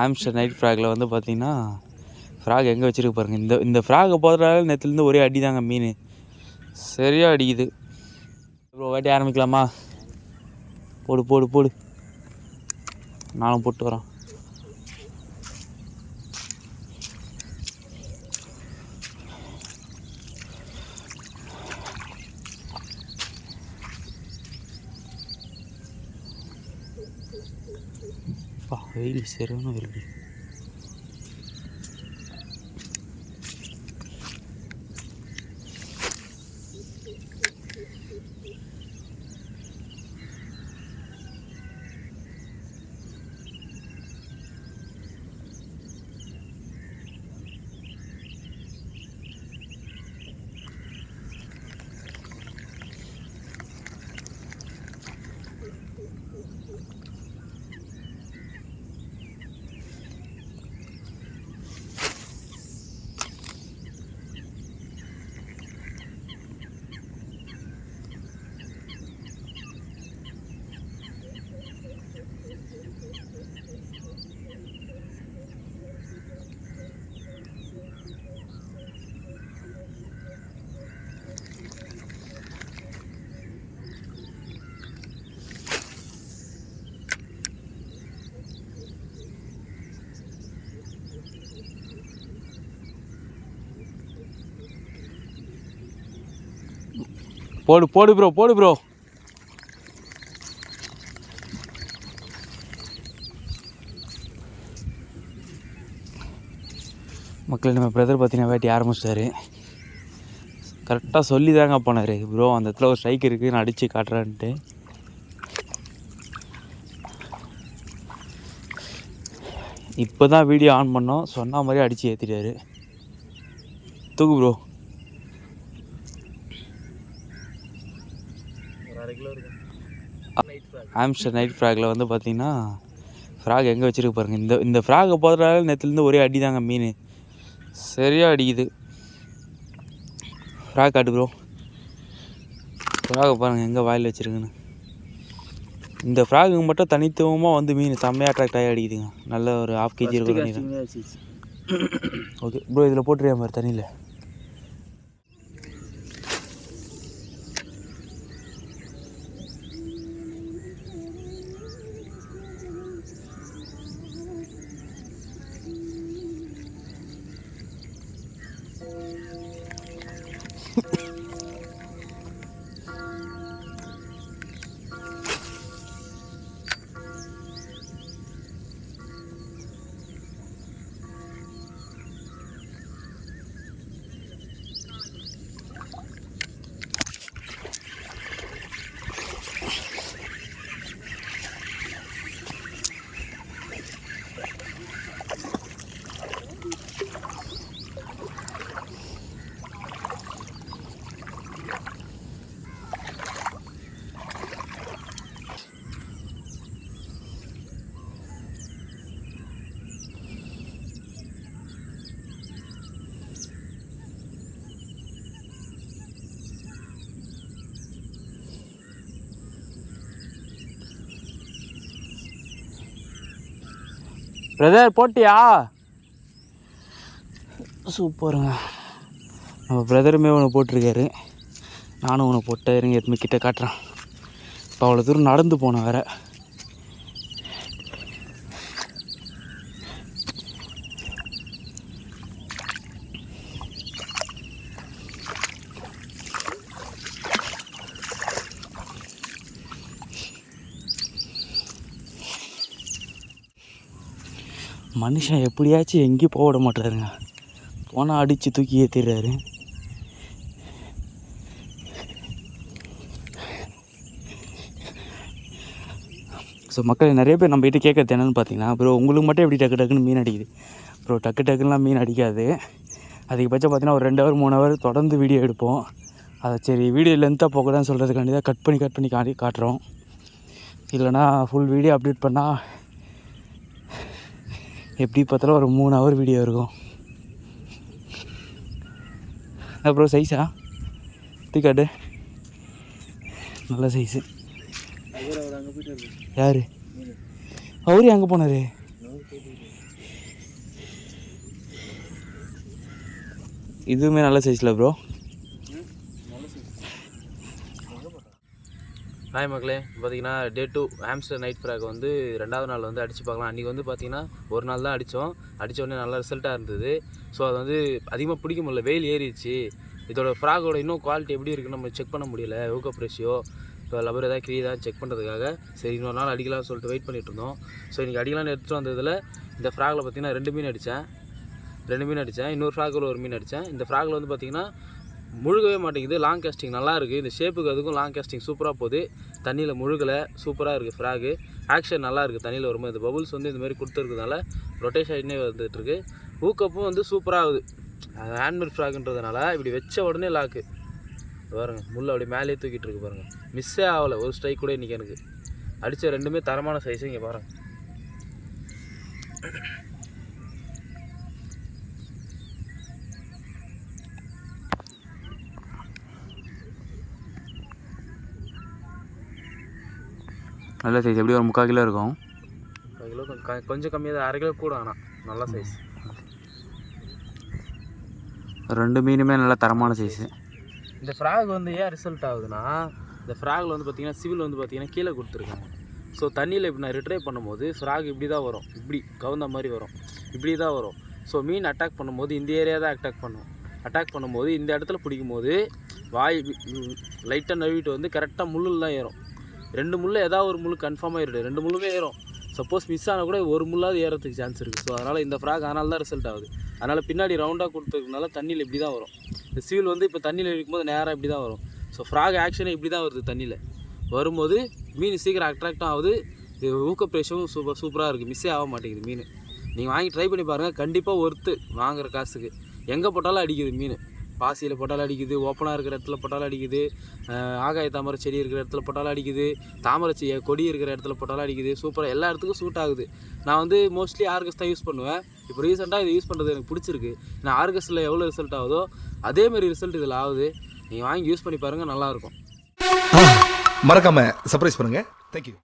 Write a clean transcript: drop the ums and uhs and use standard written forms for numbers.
ஆம்ஸ்டர் night fragile வந்து பார்த்தீங்கன்னா frock எங்கே வச்சுருக்கு பாருங்கள். இந்த ஃப்ராகை போடுறதால நேற்றுலேருந்து ஒரே அடி தாங்க மீன் சரியாக அடிக்குது. இப்போ வாட்டி ஆரம்பிக்கலாமா? போடு போடு போடு, நானும் போட்டு வரேன். வெயில் சரியான வெயில். போடு போடு ப்ரோ, போடு ப்ரோ. மக்கள் நம்ம பிரதர் பார்த்தீங்கன்னா வேட்டி ஆரம்பிச்சிட்டாரு. கரெக்டாக சொல்லி தாங்க போனார், ப்ரோ அந்த இடத்துல ஒரு ஸ்ட்ரைக் இருக்குது நான் அடித்து காட்டுறேன்ட்டு. இப்போ தான் வீடியோ ஆன் பண்ணோம், சொன்ன மாதிரி அடித்து ஏற்றிட்டாரு. தூக்கு ப்ரோ. ஆம்ஸ்டர் நைட் ஃப்ராகில் வந்து பார்த்தீங்கன்னா ஃப்ராக் எங்கே வச்சுருக்கு பாருங்கள். இந்த ஃப்ராகை போடுறதால நேற்றுலேருந்து ஒரே அடி தாங்க மீன் சரியாக அடிக்குது. ஃப்ராக் காட்டு ப்ரோ. ஃப்ராகை பாருங்கள் எங்கே வாயில் வச்சுருக்குன்னு. இந்த ஃப்ராகுக்கு மட்டும் தனித்துவமாக வந்து மீன் செம்மையாக அட்ராக்ட் ஆகி அடிக்குதுங்க. நல்ல ஒரு 1/2 kg இருக்கும். ஓகே ப்ரோ, இதில் போட்டுறியா மாதிரி தண்ணியில். பிரதர் போட்டியா? சூப்பருங்க. நம்ம பிரதருமே ஒன்று போட்டிருக்காரு, நானும் ஒன்று போட்டேன். இருங்க எதுவுமே கிட்ட காட்டுறேன். இப்போ அவ்வளோ தூரம் நடந்து போனேன் வேறு. மனுஷன் எப்படியாச்சும் எங்கேயும் போக விட மாட்டாருங்க. போனால் அடித்து தூக்கி ஏற்றிடுறாரு. ஸோ மக்கள் நிறைய பேர் நம்ம கிட்டே கேட்கறது என்னென்னு பார்த்தீங்கன்னா, ப்ரோ உங்களுக்கு மட்டும் எப்படி டக்கு டக்குன்னு மீன் அடிக்குது? ப்ரோ டக்கு டக்குன்னுலாம் மீன் அடிக்காது. அதிகபட்சம் பார்த்தீங்கன்னா ஒரு 2 hour 3 hour தொடர்ந்து வீடியோ எடுப்போம். அதை சரி வீடியோ லென்த்தாக போகக்கூடாதுன்னு சொல்கிறதுக்காண்டி தான் கட் பண்ணி காட்டுறோம். இல்லைனா ஃபுல் வீடியோ அப்டேட் பண்ணால் எப்படி பார்த்தாலும் ஒரு 3 hour வீடியோ இருக்கும். அப்புறம் சைஸா தூக்காட்டு நல்ல சைஸு. யார் அவரு அங்கே போனார்? இதுவுமே நல்ல சைஸில் ப்ரோ. ஹாய் மக்களே, பார்த்தீங்கன்னா டே 2 ஹாம்ஸ்டர் நைட் ஃப்ராக் வந்து 2வது நாள் வந்து அடித்து பார்க்கலாம். அன்றைக்கி வந்து பார்த்திங்கன்னா ஒரு நாள் தான் அடித்தோம். அடித்தோடனே நல்ல ரிசல்ட்டாக இருந்தது. ஸோ அது வந்து அதிகமாக பிடிக்க முடியல, வெயில் ஏறிடுச்சு. இதோட ஃப்ராகோட இன்னும் குவாலிட்டி எப்படி இருக்குன்னு நம்ம செக் பண்ண முடியல. ஊக்கப் ரேஷியோ இப்போ லபர் ஏதாவது கிரியா செக் பண்ணுறதுக்காக சரி இன்னொரு நாள் அடிக்கலாம்னு சொல்லிட்டு வெயிட் பண்ணிட்டு இருந்தோம். ஸோ இன்றைக்கி அடிக்கலாம்னு எடுத்துகிட்டு வந்ததில் இந்த ஃப்ராகில் பார்த்திங்கன்னா 2 மீன் அடித்தேன். இன்னொரு ஃப்ராகில் ஒரு மீன் அடித்தேன். இந்த ஃப்ராகில் வந்து பார்த்திங்கன்னா முழுகவே மாட்டேங்குது. லாங் கேஸ்டிங் நல்லா இருக்குது. இந்த ஷேப்புக்கு அதுக்கும் லாங் கேஸ்டிங் சூப்பராக போகுது. தண்ணியில் முழுகலை, சூப்பராக இருக்குது ஃப்ராகு. ஆக்ஷன் நல்லா இருக்குது தண்ணியில் வரும்போது. இந்த பபுள்ஸ் வந்து இந்தமாதிரி கொடுத்துருக்கிறதுனால ரொட்டேஷன் ஆகினே வந்துட்டுருக்கு. ஊக்கப்பும் வந்து சூப்பராக ஆகுது. ஹேண்ட்மேட் ஃப்ராகுன்றதுனால இப்படி வச்ச உடனே லாக்கு பாருங்கள், முள் அப்படி மேலே தூக்கிட்டு இருக்கு பாருங்கள். மிஸ்ஸே ஆகலை ஒரு ஸ்ட்ரைக் கூட இன்றைக்கி எனக்கு. அடித்த 2மே தரமான சைஸு. இங்கே பாருங்கள். நல்ல சைஸ், எப்படி ஒரு 3/4 கிலோ இருக்கும். 3/4 கிலோ கொஞ்சம் கம்மியாக தான், 1/2 கிலோ கூட. ஆனால் நல்ல சைஸ். 2 மீனுமே நல்ல தரமான சைஸு. இந்த ஃப்ராக் வந்து ஏன் ரிசல்ட் ஆகுதுன்னா, இந்த ஃப்ராகில் வந்து பார்த்திங்கன்னா சிவில் வந்து பார்த்திங்கன்னா கீழே கொடுத்துருக்காங்க. ஸோ தண்ணியில் இப்படி நான் ரிட்ரைவ் பண்ணும்போது ஃப்ராக் இப்படி தான் வரும், இப்படி கவுந்த மாதிரி வரும், இப்படி தான் வரும். ஸோ மீன் அட்டாக் பண்ணும்போது இந்த ஏரியா தான் அட்டாக் பண்ணும்போது இந்த இடத்துல பிடிக்கும்போது வாய் லைட்டாக நழுவிட்டு வந்து கரெக்டாக முள்ளில் தான் ஏறும். 2 முள் ஏதாவது ஒரு முள் கன்ஃபார்மாக ஏறிடும். 2 முள்ளுமே ஏறும். சப்போஸ் மிஸ் ஆனால் கூட ஒரு முள்ளாவது ஏறதுக்கு சான்ஸ் இருக்குது. ஸோ அதனால் இந்த ஃப்ராக் அதனால தான் ரிசல்ட் ஆகுது. அதனால் பின்னாடி ரவுண்டாக கொடுத்துருக்கனால தண்ணியில் இப்படி தான் வரும். இந்த சீல் வந்து இப்போ தண்ணியில் இருக்கும்போது நேராக இப்படி தான் வரும். ஸோ ஃப்ராக் ஆக்ஷனே இப்படி தான் வருது. தண்ணியில் வரும்போது மீன் சீக்கிரம் அட்ராக்டும் ஆகுது. ஊக்கப் ரேஷியோவும் சூப்பராக இருக்குது. மிஸ்ஸே ஆக மாட்டேங்குது மீன். நீங்கள் வாங்கி ட்ரை பண்ணி பாருங்கள், கண்டிப்பாக ஒர்த்து வாங்குகிற காசுக்கு. எங்கே போட்டாலும் அடிக்குது மீன். பாசியில் போட்டாலும் அடிக்குது, ஓப்பனாக இருக்கிற இடத்துல போட்டாலும் அடிக்குது, ஆகாய தாமரை செடி இருக்கிற இடத்துல போட்டாலும் அடிக்குது, தாமரை கொடி இருக்கிற இடத்துல போட்டாலும் அடிக்குது. சூப்பராக எல்லா இடத்துக்கும் சூட் ஆகுது. நான் வந்து மோஸ்ட்லி ஆர்கஸ் தான் யூஸ் பண்ணுவேன். இப்போ ரீசெண்டாக இது யூஸ் பண்ணுறது எனக்கு பிடிச்சிருக்கு. நான் ஆர்கஸில் எவ்வளோ ரிசல்ட் ஆகுதோ அதேமாதிரி ரிசல்ட் இதில் ஆகுது. நீங்கள் வாங்கி யூஸ் பண்ணி பாருங்கள், நல்லாயிருக்கும். மறக்காமல் சர்ப்ரைஸ் பண்ணுங்கள். தேங்க்யூ.